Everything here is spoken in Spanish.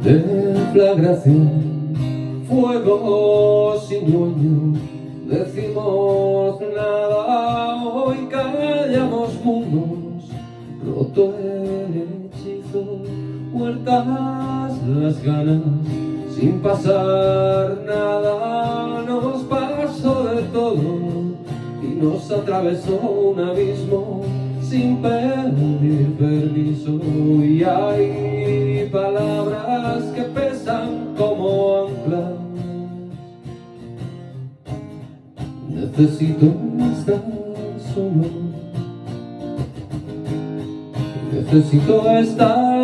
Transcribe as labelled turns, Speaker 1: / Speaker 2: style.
Speaker 1: Deflagración, fuego sin dueño, decimos nada, hoy callamos mundos, roto el hechizo, muertas las ganas, sin pasar nada, nos pasó de todo y nos atravesó un abismo sin pedir permiso, y hay palabras que pesan como anclas. Necesito estar solo, necesito estar